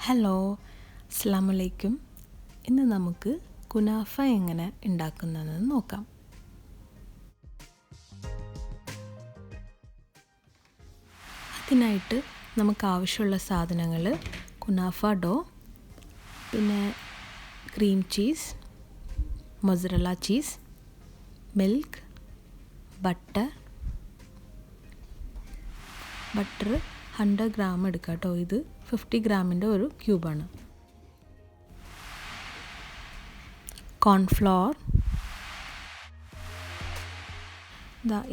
Hello, അസ്സലാമു അലൈക്കും. ഇന്ന് നമുക്ക് കുനാഫ എങ്ങനെ ഉണ്ടാക്കുന്നതെന്ന് നോക്കാം. അതിനായിട്ട് നമുക്ക് ആവശ്യമുള്ള സാധനങ്ങൾ കുനാഫ ഡോ, പിന്നെ cream cheese, mozzarella cheese, milk, butter 100 gram എടുക്കുക കേട്ടോ. ഇത് 50 ഗ്രാമിൻ്റെ ഒരു ക്യൂബാണ്. കോൺഫ്ലോർ,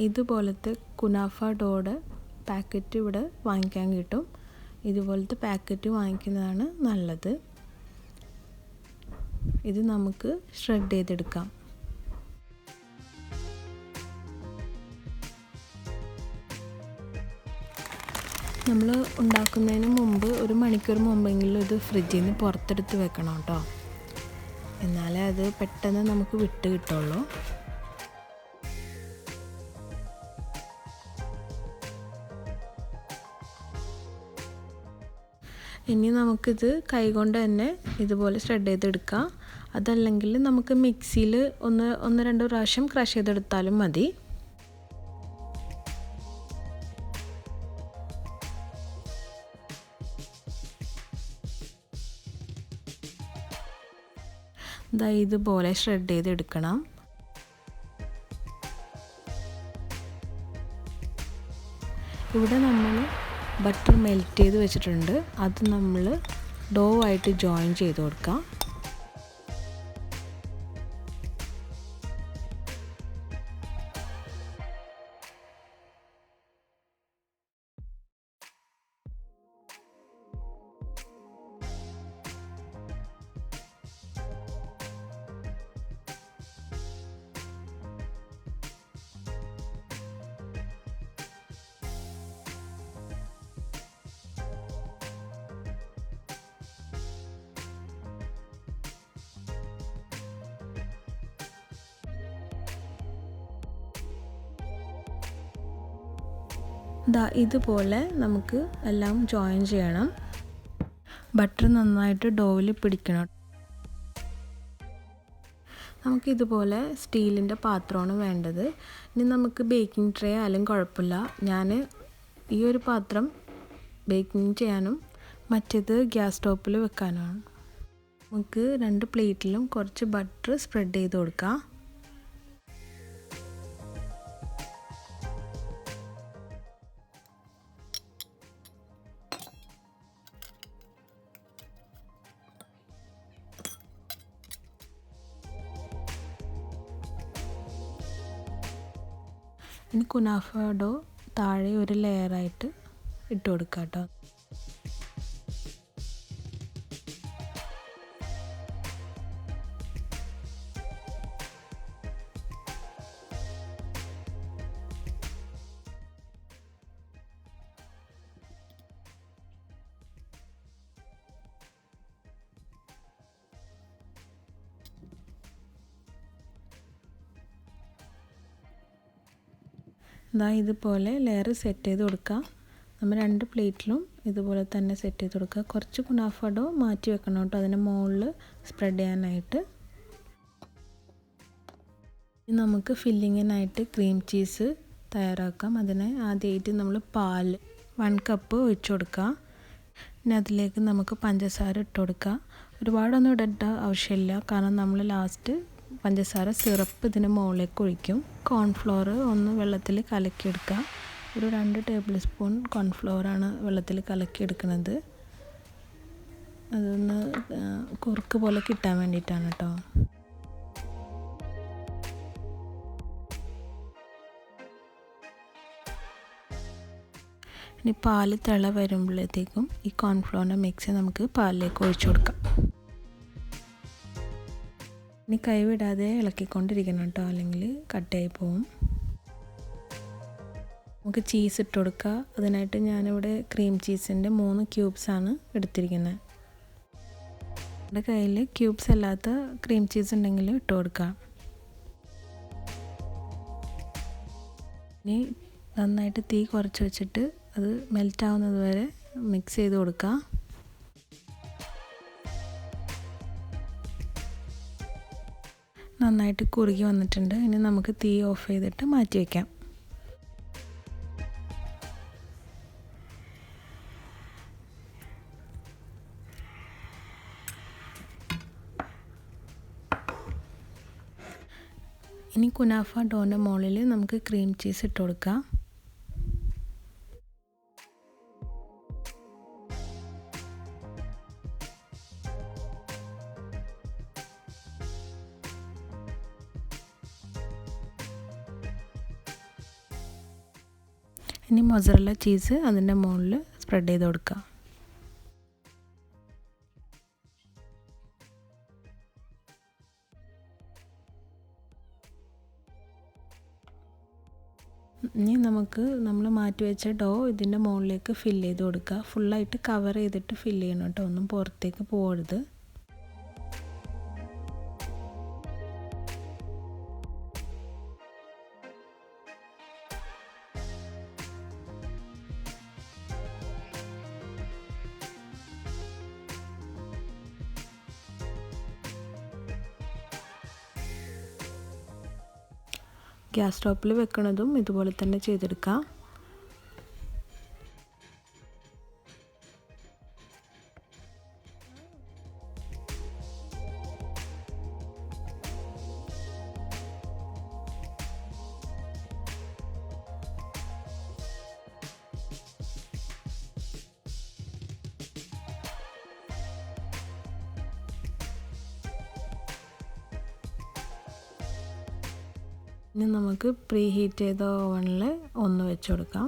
ഇതുപോലത്തെ കുനാഫ ഡോയുടെ പാക്കറ്റ് ഇവിടെ വാങ്ങിക്കാൻ കിട്ടും. ഇതുപോലത്തെ പാക്കറ്റ് വാങ്ങിക്കുന്നതാണ് നല്ലത്. ഇത് നമുക്ക് ഷ്രെഡ് ചെയ്തെടുക്കാം. നമ്മൾ ഉണ്ടാക്കുന്നതിന് മുമ്പ് 1 മണിക്കൂർ മുമ്പെങ്കിലും ഇത് ഫ്രിഡ്ജിൽ നിന്ന് പുറത്തെടുത്ത് വെക്കണം കേട്ടോ. എന്നാലേ അത് പെട്ടെന്ന് നമുക്ക് വിട്ട് കിട്ടുള്ളൂ. ഇനി നമുക്കിത് കൈകൊണ്ട് തന്നെ ഇതുപോലെ ഷ്രെഡ് ചെയ്തെടുക്കാം. അതല്ലെങ്കിൽ നമുക്ക് മിക്സിയിൽ ഒന്ന് രണ്ട് പ്രാവശ്യം ക്രഷ് ചെയ്തെടുത്താലും മതി. ഇതുപോലെ ഷ്രെഡ് ചെയ്തെടുക്കണം. ഇവിടെ നമ്മൾ ബട്ടർ മെൽറ്റ് ചെയ്ത് വെച്ചിട്ടുണ്ട്. അത് നമ്മൾ ഡോ ആയിട്ട് ജോയിൻ ചെയ്ത് കൊടുക്കാം. ഇതുപോലെ നമുക്ക് എല്ലാം ജോയിൻ ചെയ്യണം. ബട്ടർ നന്നായിട്ട് ഡോവിൽ പിടിക്കണം. നമുക്കിതുപോലെ സ്റ്റീലിൻ്റെ പാത്രമാണ് വേണ്ടത്. ഇനി നമുക്ക് ബേക്കിംഗ് ട്രേ ആയാലും കുഴപ്പമില്ല. ഞാൻ ഈ ഒരു പാത്രം ബേക്കിംഗ് ചെയ്യാനും മറ്റേത് ഗ്യാസ് സ്റ്റോപ്പിൽ വെക്കാനാണ്. നമുക്ക് 2 പ്ലേറ്റിലും കുറച്ച് ബട്ടർ സ്പ്രെഡ് ചെയ്ത് കൊടുക്കാം. ഇനി കുനാഫ ഡോ താഴെ ഒരു ലെയറായിട്ട് ഇട്ട് കൊടുക്കാം കേട്ടോ. ഇതുപോലെ ലെയർ സെറ്റ് ചെയ്ത് കൊടുക്കാം. നമ്മൾ 2 പ്ലേറ്റിലും ഇതുപോലെ തന്നെ സെറ്റ് ചെയ്ത് കൊടുക്കുക. കുറച്ച് കുനാഫ ഡോ മാറ്റി വെക്കണം കേട്ടോ, അതിൻ്റെ മുകളിൽ സ്പ്രെഡ് ചെയ്യാനായിട്ട്. നമുക്ക് ഫില്ലിങ്ങിനായിട്ട് ക്രീം ചീസ് തയ്യാറാക്കാം. അതിന് ആദ്യമായിട്ട് നമ്മൾ പാൽ 1 കപ്പ് ഒഴിച്ചു കൊടുക്കാം. പിന്നെ അതിലേക്ക് നമുക്ക് പഞ്ചസാര ഇട്ട് കൊടുക്കാം. ഒരുപാടൊന്നും ഇടേണ്ട ആവശ്യമില്ല, കാരണം നമ്മൾ ലാസ്റ്റ് പഞ്ചസാര സിറപ്പ് ഇതിന് മുകളിലേക്ക് ഒഴിക്കും. കോൺഫ്ലോർ ഒന്ന് വെള്ളത്തിൽ കലക്കിയെടുക്കുക. ഒരു 2 ടേബിൾ സ്പൂൺ കോൺഫ്ലോറാണ് വെള്ളത്തിൽ കലക്കിയെടുക്കുന്നത്. അതൊന്ന് കുറുക്ക് പോലെ കിട്ടാൻ വേണ്ടിയിട്ടാണ് കേട്ടോ. ഇനി പാൽ തിള വരുമ്പോഴത്തേക്കും ഈ കോൺഫ്ലോറിൻ്റെ മിക്സ് നമുക്ക് പാലിലേക്ക് ഒഴിച്ചു കൊടുക്കാം. ഇനി കൈവിടാതെ ഇളക്കിക്കൊണ്ടിരിക്കണം കേട്ടോ, അല്ലെങ്കിൽ കട്ടായി പോവും. നമുക്ക് ചീസ് ഇട്ട് കൊടുക്കുക. അതിനായിട്ട് ഞാനിവിടെ ക്രീം ചീസിൻ്റെ 3 ക്യൂബ്സാണ് എടുത്തിരിക്കുന്നത്. എൻ്റെ കയ്യിൽ ക്യൂബ്സ് അല്ലാത്ത ക്രീം ചീസ് ഉണ്ടെങ്കിൽ ഇട്ട് കൊടുക്കാം. ഇനി നന്നായിട്ട് തീ കുറച്ച് വെച്ചിട്ട് അത് മെൽറ്റ് ആവുന്നത് വരെ മിക്സ് ചെയ്ത് കൊടുക്കുക. നന്നായിട്ട് കുറുകി വന്നിട്ടുണ്ട്. ഇനി നമുക്ക് തീ ഓഫ് ചെയ്തിട്ട് മാറ്റി വയ്ക്കാം. ഇനി കുനാഫ ഡോൻ്റെ മുകളിൽ നമുക്ക് ക്രീം ചീസ് ഇട്ട് കൊടുക്കാം. ഇനി മൊസറല്ല ചീസ് അതിൻ്റെ മുകളിൽ സ്പ്രെഡ് ചെയ്ത് കൊടുക്കുക. ഇനി നമുക്ക് നമ്മൾ മാറ്റി വെച്ച ഡോ ഇതിൻ്റെ മുകളിലേക്ക് ഫില്ല് ചെയ്ത് കൊടുക്കുക. ഫുള്ളായിട്ട് കവർ ചെയ്തിട്ട് ഫില്ല് ചെയ്യണം കേട്ടോ, ഒന്നും പുറത്തേക്ക് പോകരുത്. ഗ്യാസ് സ്റ്റോപ്പിൽ വെക്കുന്നതും ഇതുപോലെ തന്നെ ചെയ്തെടുക്കാം. ഇനി നമുക്ക് പ്രീ ഹീറ്റ് ചെയ്ത ഓവനിൽ ഒന്ന് വെച്ച് കൊടുക്കാം.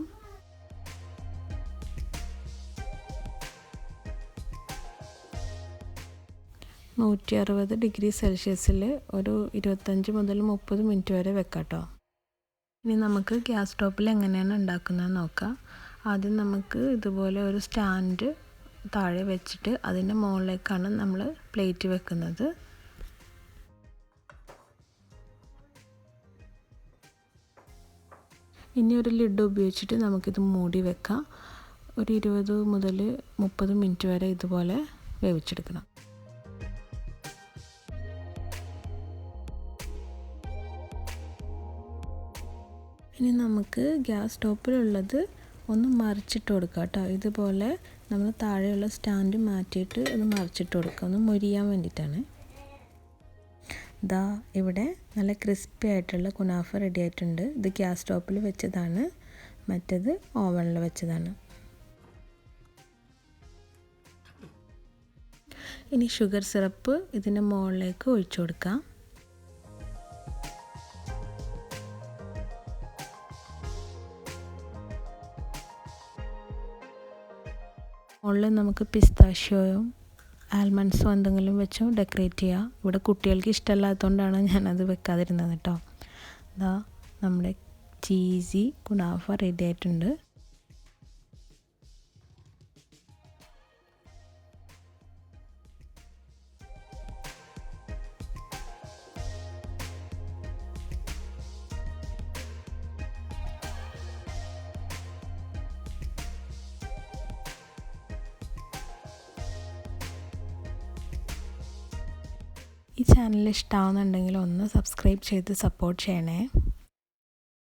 $160 ഒരു 25 മുതൽ 30 മിനിറ്റ് വരെ വെക്കാം കേട്ടോ. ഇനി നമുക്ക് ഗ്യാസ് സ്റ്റോപ്പിൽ എങ്ങനെയാണ് ഉണ്ടാക്കുന്നത് നോക്കാം. ആദ്യം നമുക്ക് ഇതുപോലെ ഒരു സ്റ്റാൻഡ് താഴെ വെച്ചിട്ട് അതിൻ്റെ മുകളിലേക്കാണ് നമ്മൾ പ്ലേറ്റ് വെക്കുന്നത്. ഇനി ഒരു ലിഡ് ഉപയോഗിച്ചിട്ട് നമുക്കിത് മൂടി വെക്കാം. ഒരു 20 മുതൽ 30 മിനിറ്റ് വരെ ഇതുപോലെ വേവിച്ചെടുക്കണം. ഇനി നമുക്ക് ഗ്യാസ് സ്റ്റോപ്പിലുള്ളത് ഒന്ന് മറിച്ചിട്ട് കൊടുക്കാം കേട്ടോ. ഇതുപോലെ നമ്മൾ താഴെയുള്ള സ്റ്റാൻഡ് മാറ്റിയിട്ട് ഒന്ന് മറിച്ചിട്ട് കൊടുക്കുക, ഒന്ന് മൊരിയാൻ വേണ്ടിയിട്ടാണ്. ദാ ഇവിടെ നല്ല ക്രിസ്പി ആയിട്ടുള്ള കുനാഫ റെഡി ആയിട്ടുണ്ട്. ഇത് ഗ്യാസ് സ്റ്റോപ്പിൽ വെച്ചതാണ്, മറ്റേത് ഓവനിൽ വെച്ചതാണ്. ഇനി ഷുഗർ സിറപ്പ് ഇതിൻ്റെ മുകളിലേക്ക് ഒഴിച്ചു കൊടുക്കാം. മുകളിൽ നമുക്ക് പിസ്താഷ്യോയും ആൽമണ്ട്സോ എന്തെങ്കിലും വെച്ചോ ഡെക്കറേറ്റ് ചെയ്യുക. ഇവിടെ കുട്ടികൾക്ക് ഇഷ്ടമല്ലാത്തതുകൊണ്ടാണ് ഞാനത് വെക്കാതിരുന്നത് കേട്ടോ. ഇതാ നമ്മുടെ ചീസി കുനാഫ റെഡി ആയിട്ടുണ്ട്. ഈ ചാനൽ ഇഷ്ടമാവുന്നുണ്ടെങ്കിൽ ഒന്ന് സബ്സ്ക്രൈബ് ചെയ്ത് സപ്പോർട്ട് ചെയ്യണേ.